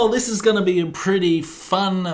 Well, this is going to be a pretty fun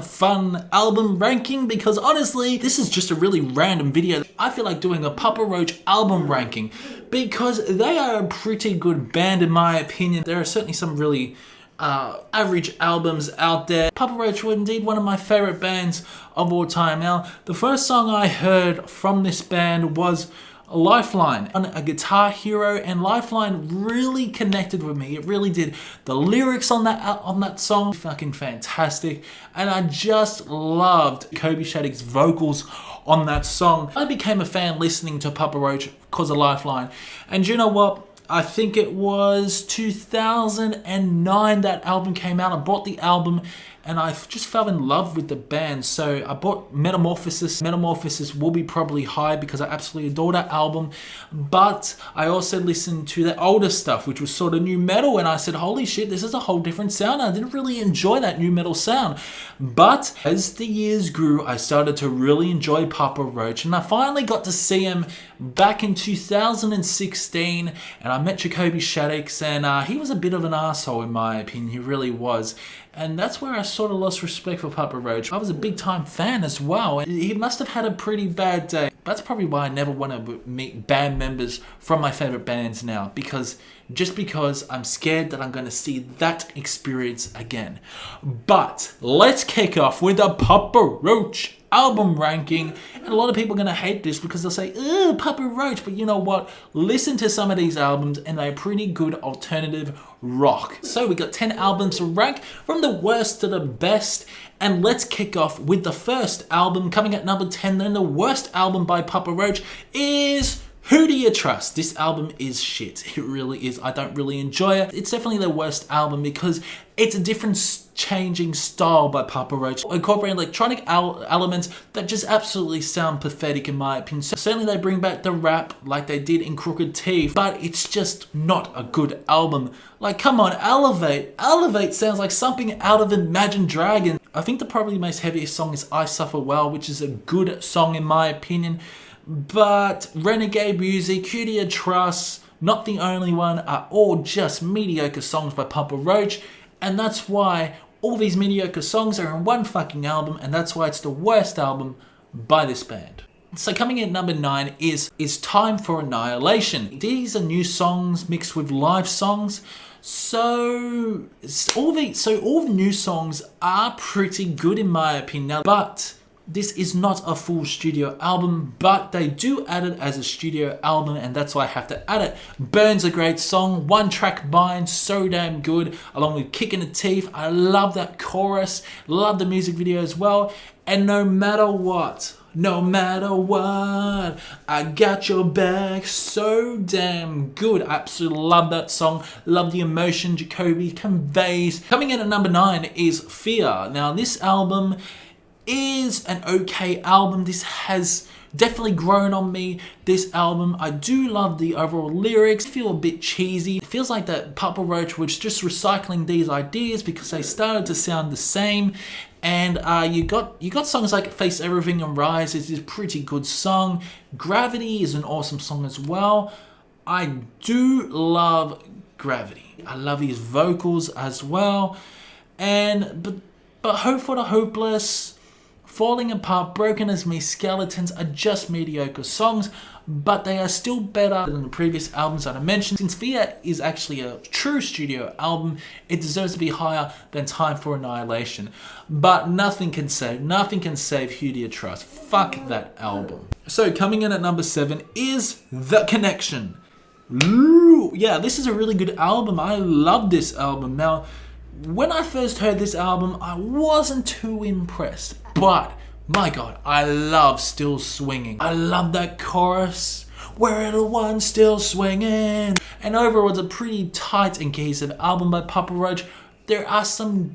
album ranking because honestly, this is just a really random video. I feel like doing a Papa Roach album ranking because they are a pretty good band in my opinion. There are certainly some really average albums out there. Papa Roach were indeed one of my favorite bands of all time. Now, the first song I heard from this band was Lifeline on a Guitar Hero, and Lifeline really connected with me. It really did. The lyrics on that song, fucking fantastic, and I just loved Kobe Shaddock's vocals on that song. I became a fan listening to Papa Roach because of Lifeline, and you know what? I think it was 2009 that album came out. I bought the album and I just fell in love with the band. So I bought Metamorphosis. Metamorphosis will be probably high because I absolutely adore that album. But I also listened to the older stuff, which was sort of new metal. And I said, holy shit, this is a whole different sound. I didn't really enjoy that new metal sound. But as the years grew, I started to really enjoy Papa Roach. And I finally got to see him back in 2016. And I met Jacoby Shaddix. And he was a bit of an arsehole in my opinion. He really was. And that's where I sort of lost respect for Papa Roach. I was a big time fan as well. And he must have had a pretty bad day. That's probably why I never want to meet band members from my favorite bands now. Because I'm scared that I'm going to see that experience again. But let's kick off with a Papa Roach album ranking. And a lot of people are going to hate this because they'll say, ugh, Papa Roach. But you know what? Listen to some of these albums and they're pretty good alternative rock. So we got 10 albums to rank from the worst to the best. And let's kick off with the first album coming at number 10. Then the worst album by Papa Roach is Who Do You Trust? This album is shit. It really is. I don't really enjoy it. It's definitely the worst album because it's a different changing style by Papa Roach, incorporating electronic elements that just absolutely sound pathetic in my opinion. So certainly they bring back the rap like they did in Crooked Teeth, but it's just not a good album. Like, come on, Elevate. Elevate sounds like something out of Imagine Dragons. I think the probably most heaviest song is I Suffer Well, which is a good song in my opinion. But Renegade Music, Who Do You Trust, Not the Only One are all just mediocre songs by Papa Roach. And that's why all these mediocre songs are in one fucking album, and that's why it's the worst album by this band. So coming in at number 9 is Time for Annihilation. These are new songs mixed with live songs. So all the new songs are pretty good in my opinion. But this is not a full studio album, but they do add it as a studio album, and that's why I have to add it. Burn's a great song, one track mind, so damn good, along with Kick in the Teeth. I love that chorus, love the music video as well, and no matter what, I got your back, so damn good. I absolutely love that song, love the emotion Jacoby conveys. Coming in at number 9 is F.E.A.R. Now this album is an okay album. This has definitely grown on me, this album. I do love the overall lyrics. I feel a bit cheesy. It feels like that Papa Roach was just recycling these ideas because they started to sound the same. And you got songs like Face Everything and Rise. It's a pretty good song. Gravity is an awesome song as well. I do love Gravity. I love his vocals as well. And but Hope for the Hopeless, Falling Apart, Broken as Me, Skeletons are just mediocre songs, but they are still better than the previous albums that I mentioned. Since F.E.A.R. is actually a true studio album, it deserves to be higher than Time for Annihilation. But nothing can save Who Do You Trust. Fuck that album. So coming in at number 7 is The Connection. Ooh, yeah, this is a really good album. I love this album. Now, when I first heard this album, I wasn't too impressed, but my God, I love Still Swinging. I love that chorus. We're the ones still swinging. And overall, it's a pretty tight and cohesive album by Papa Roach. There are some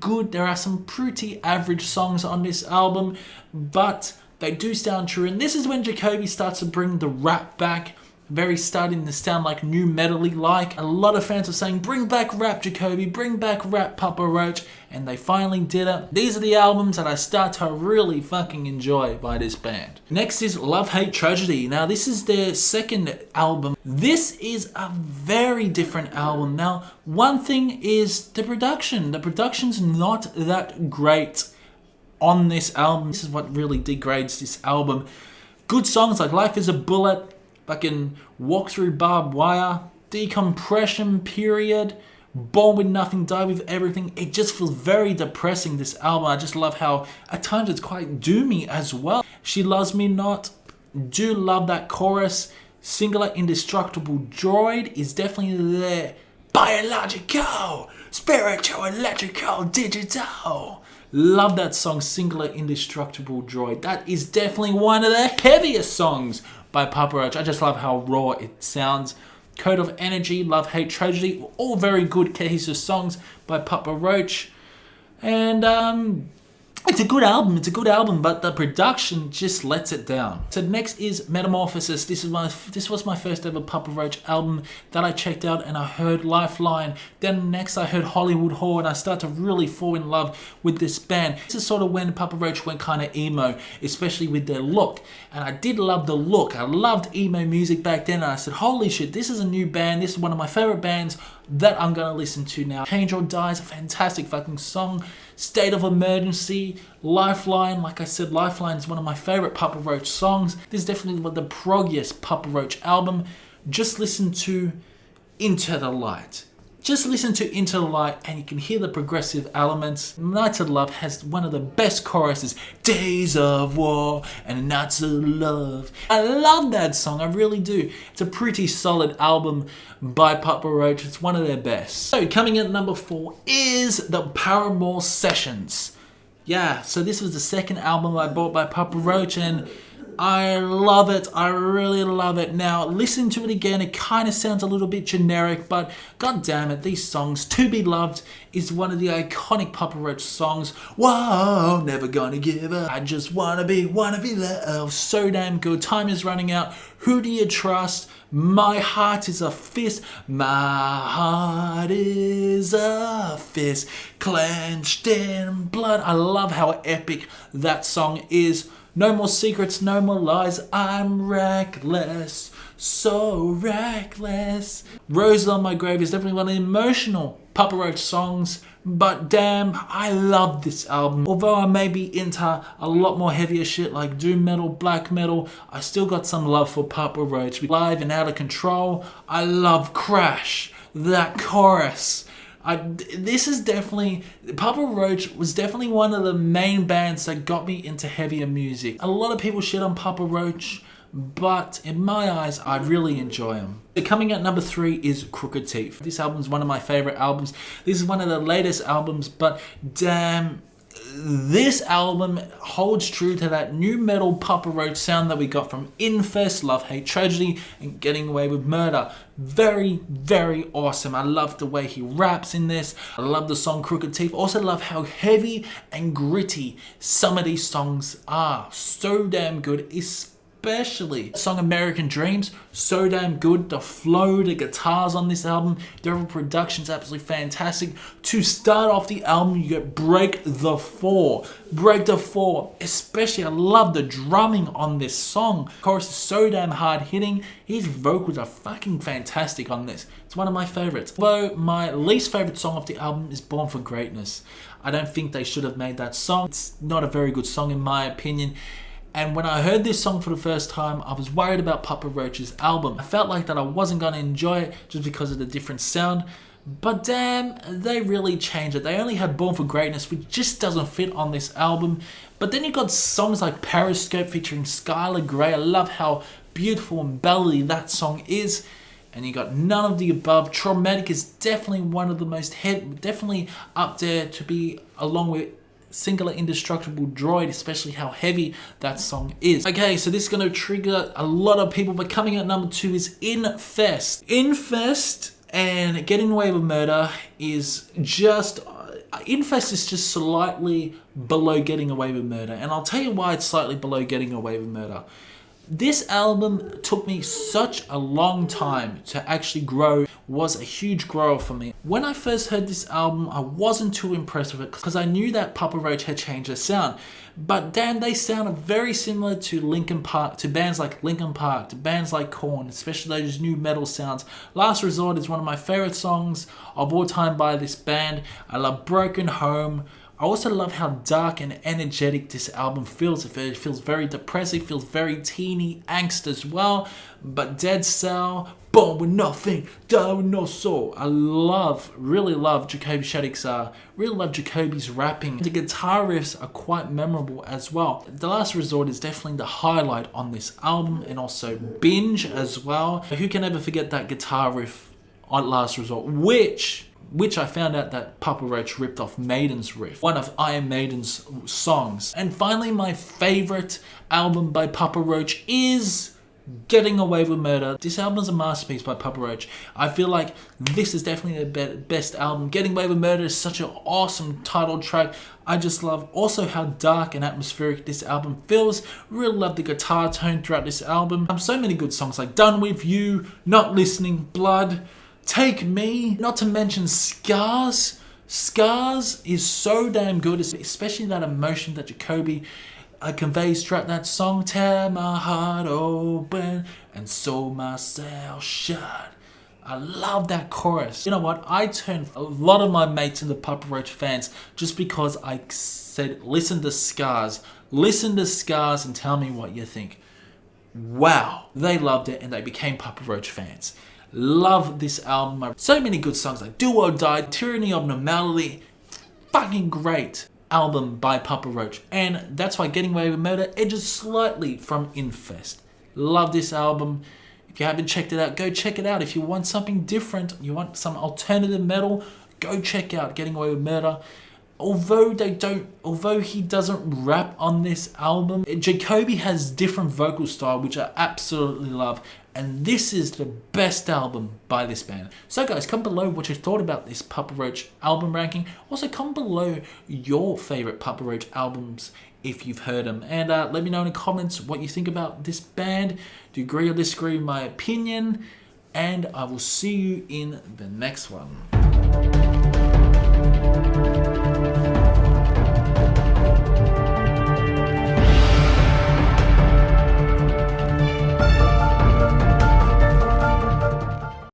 pretty average songs on this album, but they do sound true. And this is when Jacoby starts to bring the rap back. very starting to sound like new metal-y like. A lot of fans are saying, bring back rap, Jacoby, bring back rap, Papa Roach, and they finally did it. These are the albums that I start to really fucking enjoy by this band. Next is Lovehatetragedy. Now this is their second album. This is a very different album. Now one thing is the production. The production's not that great on this album. This is what really degrades this album. Good songs like Life is a Bullet, fucking Walk Through Barbed Wire, Decompression Period, Born With Nothing, Die With Everything. It just feels very depressing, this album. I just love how at times it's quite doomy as well. She Loves Me Not. Do love that chorus. Singular Indestructible Droid is definitely there. Biological, spiritual, electrical, digital. Love that song, Singular Indestructible Droid. That is definitely one of the heaviest songs by Papa Roach. I just love how raw it sounds. Code of Energy, Lovehatetragedy, all very good cohesive songs by Papa Roach. And it's a good album, but the production just lets it down. So next is Metamorphosis. This was my first ever Papa Roach album that I checked out, and I heard Lifeline. Then next I heard Hollywood Whore, and I started to really fall in love with this band. This is sort of when Papa Roach went kind of emo, especially with their look. And I did love the look. I loved emo music back then, and I said, holy shit, this is a new band. This is one of my favorite bands that I'm gonna listen to now. Change or Die is a fantastic fucking song. State of Emergency, Lifeline. Like I said, Lifeline is one of my favorite Papa Roach songs. This is definitely the proggiest Papa Roach album. Just listen to Into the Light. Just listen to Into the Light and you can hear the progressive elements. Nights of Love has one of the best choruses. Days of War and Nights of Love. I love that song, I really do. It's a pretty solid album by Papa Roach. It's one of their best. So coming in at number 4 is the Paramour Sessions. Yeah, so this was the second album I bought by Papa Roach, and I love it. I really love it. Now, listen to it again. It kind of sounds a little bit generic, but god damn it, these songs. To Be Loved is one of the iconic Papa Roach songs. Whoa, never gonna give up. I just wanna be loved. So damn good. Time is running out. Who do you trust? My heart is a fist. My heart is a fist. Clenched in blood. I love how epic that song is. No more secrets, no more lies, I'm reckless, so reckless. Roses on My Grave is definitely one of the emotional Papa Roach songs, but damn, I love this album. Although I may be into a lot more heavier shit like doom metal, black metal, I still got some love for Papa Roach. Live and Out of Control, I love Crash, that chorus. This is definitely, Papa Roach was definitely one of the main bands that got me into heavier music. A lot of people shit on Papa Roach, but in my eyes, I really enjoy them. Coming at number 3 is Crooked Teeth. This album is one of my favorite albums. This is one of the latest albums, but damn, this album holds true to that new metal Papa Roach sound that we got from Infest, Lovehatetragedy, and Getting Away with Murder. Very, very awesome. I love the way he raps in this. I love the song Crooked Teeth. Also love how heavy and gritty some of these songs are. So damn good, especially the song American Dreams. So damn good. The flow, the guitars on this album, the overall production's absolutely fantastic. To start off the album, you get Break the Four. Break the Four. Especially, I love the drumming on this song. The chorus is so damn hard hitting. His vocals are fucking fantastic on this. It's one of my favorites. Although my least favorite song off the album is Born for Greatness. I don't think they should have made that song. It's not a very good song in my opinion. And when I heard this song for the first time, I was worried about Papa Roach's album. I felt like that I wasn't going to enjoy it just because of the different sound. But damn, they really changed it. They only had Born for Greatness, which just doesn't fit on this album. But then you got songs like Periscope featuring Skylar Grey. I love how beautiful and ballady that song is. And you got None of the Above. Traumatic is definitely one of the most, definitely up there to be along with Singular Indestructible Droid, especially how heavy that song is. Okay, so this is going to trigger a lot of people, but coming at number 2 is Infest. Infest and Getting Away with Murder is just... Infest is just slightly below Getting Away with Murder, and I'll tell you why it's slightly below Getting Away with Murder. This album took me such a long time to actually grow, was a huge grower for me. When I first heard this album, I wasn't too impressed with it because I knew that Papa Roach had changed their sound. But damn, they sounded very similar to Linkin Park, to bands like Linkin Park, to bands like Korn, especially those new metal sounds. Last Resort is one of my favorite songs of all time by this band. I love Broken Home. I also love how dark and energetic this album feels. It feels very depressing, feels very teeny angst as well. But Dead Cell, born with nothing, die with no soul. I really love Jacoby Shaddix's, really love Jacoby's rapping. The guitar riffs are quite memorable as well. The Last Resort is definitely the highlight on this album, and also Binge as well. Who can ever forget that guitar riff on Last Resort, which I found out that Papa Roach ripped off Maiden's riff, one of Iron Maiden's songs. And finally, my favorite album by Papa Roach is Getting Away with Murder. This album is a masterpiece by Papa Roach. I feel like this is definitely the best album. Getting Away with Murder is such an awesome title track. I just love also how dark and atmospheric this album feels. Really love the guitar tone throughout this album. So many good songs like Done With You, Not Listening, Blood, Take Me, not to mention Scars. Scars is so damn good, especially that emotion that Jacoby conveys throughout that song. Tear my heart open and sew myself shut. I love that chorus. You know what? I turned a lot of my mates into Papa Roach fans just because I said, listen to Scars. Listen to Scars and tell me what you think. Wow. They loved it and they became Papa Roach fans. Love this album. So many good songs like Do or Die, Tyranny of Normality. Fucking great album by Papa Roach. And that's why Getting Away with Murder edges slightly from Infest. Love this album. If you haven't checked it out, go check it out. If you want something different, you want some alternative metal, go check out Getting Away with Murder. Although he doesn't rap on this album, Jacoby has different vocal style, which I absolutely love. And this is the best album by this band. So guys, comment below what you thought about this Papa Roach album ranking. Also, comment below your favorite Papa Roach albums if you've heard them. And let me know in the comments what you think about this band. Do you agree or disagree with my opinion? And I will see you in the next one.